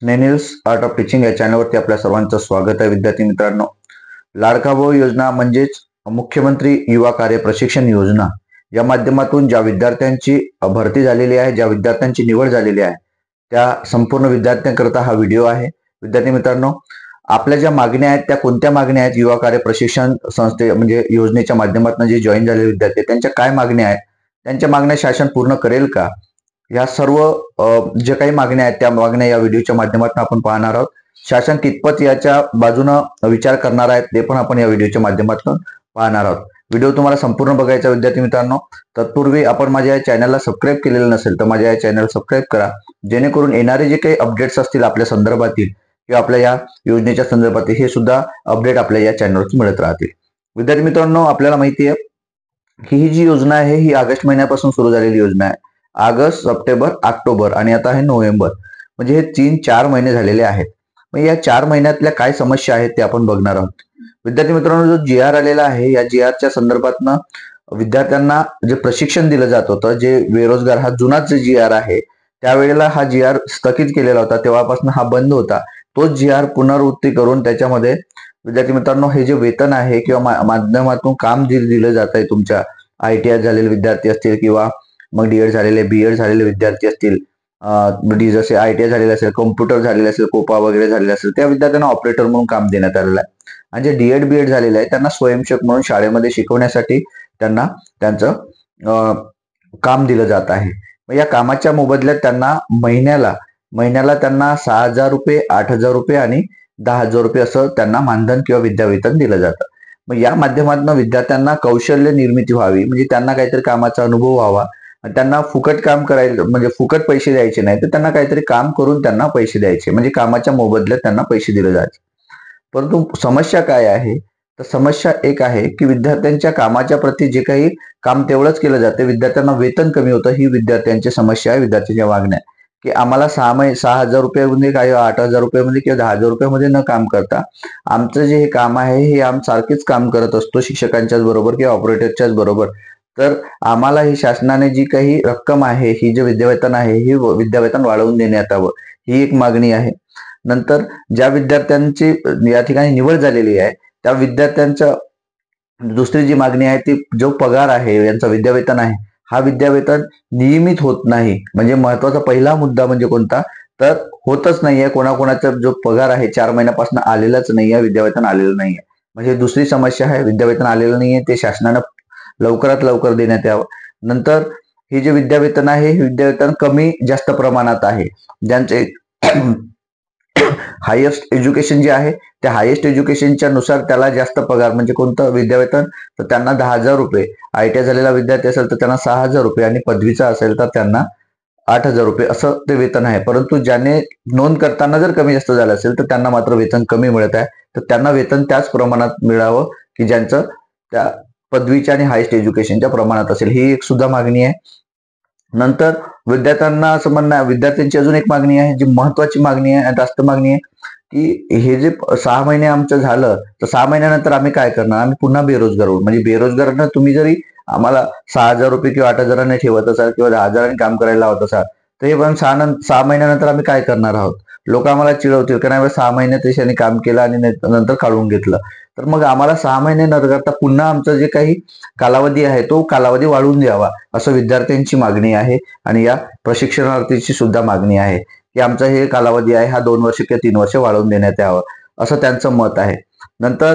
नॅनिल्स art of teaching या चॅनलवरती आपल्या सर्वांचं स्वागत आहे. विद्यार्थी मित्रांनो, लाडका भाऊ योजना म्हणजेच मुख्यमंत्री युवा कार्य प्रशिक्षण योजना या माध्यमातून ज्या विद्यार्थ्यांची भरती झालेली आहे, ज्या विद्यार्थ्यांची निवड झालेली आहे, त्या संपूर्ण विद्यार्थ्यांकरता हा व्हिडिओ आहे. विद्यार्थी मित्रांनो, आपल्या ज्या मागण्या आहेत त्या कोणत्या मागण्या आहेत? युवा कार्य प्रशिक्षण संस्थे म्हणजे योजनेच्या माध्यमातून जे जॉईन झालेले विद्यार्थी त्यांच्या काय मागण्या आहेत? त्यांच्या मागण्या शासन पूर्ण करेल का? या सर्व जे काही मागण्या आहेत त्या मागण्या या व्हिडिओच्या माध्यमातून आपण पाहणार आहोत. शासन कितपत याच्या बाजूनं विचार करणार आहेत ते पण आपण या व्हिडिओच्या माध्यमातून पाहणार आहोत. व्हिडिओ तुम्हाला संपूर्ण बघायचा विद्यार्थी मित्रांनो. तत्पूर्वी आपण माझ्या या चॅनलला सबस्क्राईब केलेलं नसेल तर माझ्या या चॅनल सबस्क्राईब करा, जेणेकरून येणारे जे काही अपडेट्स असतील आपल्या संदर्भातील किंवा आपल्या या योजनेच्या संदर्भातील हे सुद्धा अपडेट आपल्या या चॅनलवर मिळत राहतील. विद्यार्थी मित्रांनो, आपल्याला माहिती आहे की ही जी योजना आहे ही ऑगस्ट महिन्यापासून सुरू झालेली योजना आहे. ऑगस्ट, सप्टेंबर, ऑक्टोबर आणि आता आहे नोव्हेंबर, म्हणजे हे 3-4 महिने झालेले आहेत. मग या 4 महिन्यातल्या काय समस्या आहेत ते आपण बघणार आहोत. विद्यार्थी मित्रांनो, जो GR आलेला आहे या GRच्या संदर्भातनं विद्यार्थ्यांना जे प्रशिक्षण दिलं जात होतं, जे बेरोजगार हा जुनाच जे GR आहे त्यावेळेला हा GR स्थगित केलेला होता, तेव्हापासून हा बंद होता. तोच GR पुनरावृत्ती करून त्याच्यामध्ये विद्यार्थी मित्रांनो हे जे वेतन आहे किंवा माध्यमातून काम जे दिलं जात आहे, तुमच्या ITI झालेले विद्यार्थी असतील किंवा मग DED झालेले, BEd झालेले विद्यार्थी असतील, जसे ITI झालेले असेल, कॉम्प्युटर झालेले असेल, कोपा वगैरे झालेले असेल, त्या विद्यार्थ्यांना ऑपरेटर म्हणून काम देण्यात आलेलं आहे. आणि जे DED BEd झालेले आहे त्यांना स्वयंसेवक म्हणून शाळेमध्ये शिकवण्यासाठी त्यांना त्यांचं काम दिलं जात आहे. मग या कामाच्या मोबदल्यात त्यांना महिन्याला त्यांना 6,000 रुपये, 8,000 रुपये आणि 10,000 रुपये असं त्यांना मानधन किंवा विद्यावेतन दिलं जातं. मग या माध्यमातून विद्यार्थ्यांना कौशल्य निर्मिती व्हावी, म्हणजे त्यांना काहीतरी कामाचा अनुभव व्हावा. त्यांना फुकट काम करायला म्हणजे फुकट पैसे द्यायचे नाही, तर त्यांना काहीतरी काम करून त्यांना पैसे द्यायचे, म्हणजे कामाच्या मोबदल्यात त्यांना पैसे दिले जायचे. परंतु समस्या काय आहे? तर समस्या एक आहे की विद्यार्थ्यांच्या कामाच्या प्रती जे काही काम तेवढंच केलं जाते, विद्यार्थ्यांना वेतन कमी होतं. ही विद्यार्थ्यांची समस्या आहे, विद्यार्थ्यांच्या मागण्या की आम्हाला 6,000 रुपयामध्ये काय 8,000 रुपयामध्ये किंवा 10,000 रुपयामध्ये न काम करता आमचं जे हे काम आहे हे आम्ही सारखेच काम करत असतो शिक्षकांच्याच बरोबर किंवा ऑपरेटरच्याच बरोबर. तर आम्हाला ही शासनाने जी काही रक्कम आहे, ही जे विद्यावेतन आहे, ही विद्यावेतन वाढवून देण्यात यावं, ही एक मागणी आहे. नंतर ज्या विद्यार्थ्यांची या ठिकाणी निवड झालेली आहे त्या विद्यार्थ्यांच्या दुसरी जी मागणी आहे ती जो पगार आहे, यांचा विद्यावेतन आहे, हा विद्यावेतन नियमित होत नाही. म्हणजे महत्वाचा पहिला मुद्दा म्हणजे कोणता? तर होतच नाहीये. कोणाकोणाचा जो पगार आहे 4 महिन्यापासून आलेलाच नाहीये, विद्यावेतन आलेलं नाहीये. म्हणजे दुसरी समस्या आहे, विद्यावेतन आलेलं नाहीये, ते शासनानं लवकरात लवकर देण्यात यावं. नंतर हे जे विद्यावेतन आहे हे विद्यावेतन कमी जास्त प्रमाणात आहे. ज्यांचे हायेस्ट एज्युकेशन जे आहे त्या हायेस्ट एज्युकेशनच्या नुसार त्याला जास्त पगार, म्हणजे कोणतं विद्यावेतन, तर त्यांना 10,000 रुपये. ITI झालेला विद्यार्थी असेल तर त्यांना 6,000 रुपये आणि पदवीचा असेल तर त्यांना 8,000 रुपये असं ते वेतन आहे. परंतु ज्याने नोंद करताना जर कमी जास्त झालं असेल तर त्यांना मात्र वेतन कमी मिळत आहे. तर त्यांना वेतन त्याच प्रमाणात मिळावं की ज्यांचं त्या पदवीच्या आणि हायेस्ट एज्युकेशनच्या प्रमाणात असेल, ही एक सुद्धा मागणी आहे. नंतर विद्यार्थ्यांना असं म्हणणं आहे, विद्यार्थ्यांची अजून एक मागणी आहे जी महत्वाची मागणी आहे, जास्त मागणी आहे की हे जे 6 महिने आमचं झालं तर 6 महिन्यानंतर आम्ही काय करणार? आम्ही पुन्हा बेरोजगार होऊ. म्हणजे बेरोजगारांना तुम्ही जरी आम्हाला 6,000 रुपये किंवा 8,000 ठेवत असाल किंवा 10,000 काम करायला लावत असाल तर हे पण 6 महिन्यानंतर आम्ही काय करणार आहोत? लोक आम्हाला चिडवतील, कारण 6 महिने त्याच्याने काम केलं आणि नंतर काढून घेतलं. तर मग आम्हाला 6 महिने न करता पुन्हा आमचं जे काही कालावधी आहे तो कालावधी वाढवून द्यावा, असं विद्यार्थ्यांची मागणी आहे. आणि या प्रशिक्षणार्थीची सुद्धा मागणी आहे की आमचा हे कालावधी आहे हा 2 वर्ष किंवा 3 वर्ष वाढवून देण्यात यावं, असं त्यांचं मत आहे. नंतर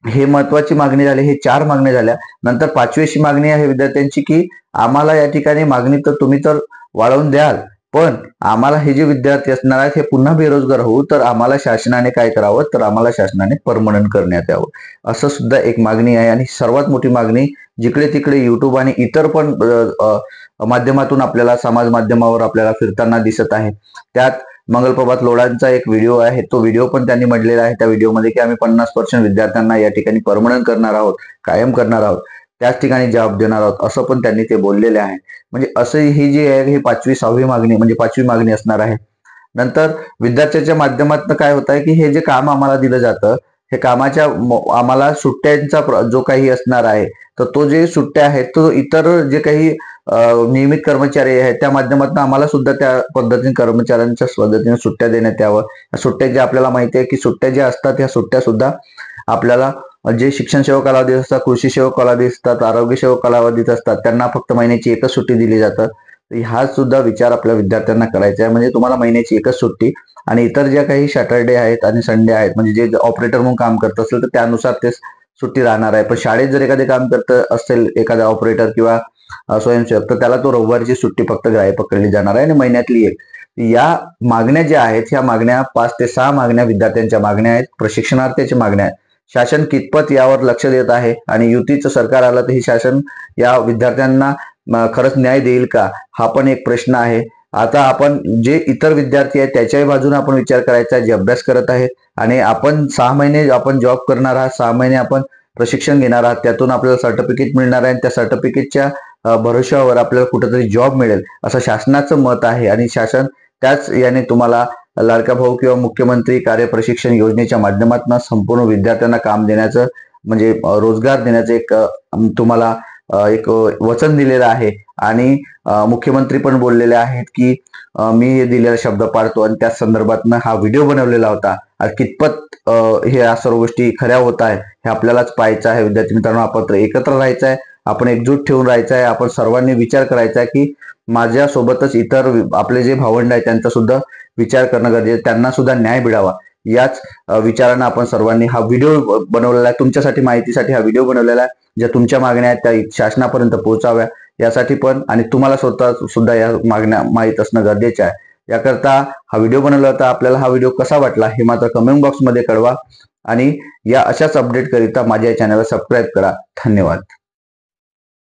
हे महत्वाची मागणी झाली, हे 4 मागण्या झाल्या. नंतर 5वी अशी मागणी आहे विद्यार्थ्यांची की आम्हाला या ठिकाणी मागणी तर तुम्ही तर वाढवून द्याल, पण आम्हाला हे जे विद्यार्थी असणार आहेत हे पुन्हा बेरोजगार होऊ, तर आम्हाला शासनाने काय करावं? तर आम्हाला शासनाने परमनंट करण्यात यावं, असं सुद्धा एक मागणी आहे. आणि सर्वात मोठी मागणी जिकडे तिकडे युट्यूब आणि इतर पण माध्यमातून आपल्याला समाज माध्यमावर आपल्याला फिरताना दिसत आहे, त्यात मंगलप्रभात लोढांचा एक व्हिडिओ आहे, तो व्हिडिओ पण त्यांनी म्हटलेला आहे त्या व्हिडिओमध्ये की आम्ही 50% विद्यार्थ्यांना या ठिकाणी परमनंट करणार आहोत, कायम करणार आहोत, त्याच ठिकाणी जॉब देणार आहोत, असं पण त्यांनी ते बोललेले आहे. म्हणजे असं ही जी आहे ही 5वी 6वी मागणी म्हणजे 5वी मागणी असणार आहे. नंतर विद्यार्थ्याच्या माध्यमातून काय होत आहे की हे जे काम आम्हाला दिलं जातं, हे कामाच्या आम्हाला सुट्ट्यांचा जो काही असणार आहे, तर तो जे सुट्ट्या आहेत तो इतर जे काही नियमित कर्मचारी आहेत त्या माध्यमातून आम्हाला सुद्धा त्या पद्धतीने कर्मचाऱ्यांच्या पद्धतीने सुट्ट्या देण्यात यावं। सुट्ट्या ज्या आपल्याला माहिती आहे की सुट्ट्या ज्या असतात ह्या सुट्ट्या सुद्धा आपल्याला जे शिक्षण सेवक कालावधी असतात, कृषी सेवक कालावधी असतात, आरोग्य सेवक कालावधीत असतात त्यांना फक्त महिन्याची एकच सुट्टी दिली जातं। हा सुद्धा विचार आपल्या विद्यार्थ्यांना करायचा आहे। म्हणजे तुम्हाला महिन्याची एकच सुट्टी आणि इतर ज्या काही सॅटर्डे आहेत आणि संडे आहेत म्हणजे जे ऑपरेटर म्हणून काम करत असेल तर त्यानुसार ते सुट्टी राहणार आहे। पण शाळेत जर एखादे काम करत असेल एखादा ऑपरेटर किंवा स्वयंसेवक तर त्याला तो रविवारची सुट्टी फक्त ग्राह्य पकडली जाणार आहे आणि महिन्यातली एक। या मागण्या ज्या आहेत ह्या मागण्या 5 ते 6 मागण्या विद्यार्थ्यांच्या मागण्या आहेत, प्रशिक्षणार्थीच्या मागण्या आहेत। शासन कितपत यावर लक्ष देत आहे आणि युतीचं सरकार आलं तर ही शासन या विद्यार्थ्यांना खरंच न्याय देईल का हा पण एक प्रश्न आहे। आता आपण जे इतर विद्यार्थी आहेत त्याच्याही बाजूने आपण विचार करायचा आहे जे अभ्यास करत आहेत आणि आपण 6 महिने आपण जॉब करणार आहात, 6 महिने आपण प्रशिक्षण घेणार आहात, त्यातून आपल्याला सर्टिफिकेट मिळणार आहे आणि त्या सर्टिफिकेटच्या भरोश्यावर आपल्याला कुठेतरी जॉब मिळेल असं शासनाचं मत आहे आणि शासन त्याच याने तुम्हाला लाडका भाऊ किंवा मुख्यमंत्री कार्य प्रशिक्षण योजनेच्या माध्यमातून संपूर्ण विद्यार्थ्यांना काम देण्याचं म्हणजे रोजगार देण्याचं एक तुम्हाला एक वचन दिलेलं आहे आणि मुख्यमंत्री पण बोललेले आहेत की मी दिलेला शब्द पाळतो आणि त्या संदर्भातनं हा व्हिडिओ बनवलेला होता। कितपत हे या सर्व गोष्टी खऱ्या होत आहेत हे आपल्यालाच पाहायचं आहे। विद्यार्थी मित्रांनो आपण एकत्र राहायचं आहे, आपण एकजूट ठेवून राहायचं आहे, आपण सर्वांनी विचार करायचा आहे की माझ्या सोबतच इतर आपले जे भावंड आहेत त्यांचा सुद्धा विचार करणं गरजेचं, त्यांना सुद्धा न्याय मिळावा याच विचारानं आपण सर्वांनी हा व्हिडिओ बनवलेला आहे। तुमच्यासाठी माहितीसाठी हा व्हिडिओ बनवलेला आहे। ज्या तुमच्या मागण्या आहेत त्या शासनापर्यंत पोहोचाव्या यासाठी पण आणि तुम्हाला स्वतः सुद्धा या मागण्या माहीत असणं गरजेचं आहे। याकरता हा व्हिडिओ बनवला होता। आपल्याला हा व्हिडिओ कसा वाटला हे मात्र कमेंट बॉक्समध्ये कळवा आणि या अशाच अपडेट करिता माझ्या चॅनलला सबस्क्राईब करा। धन्यवाद।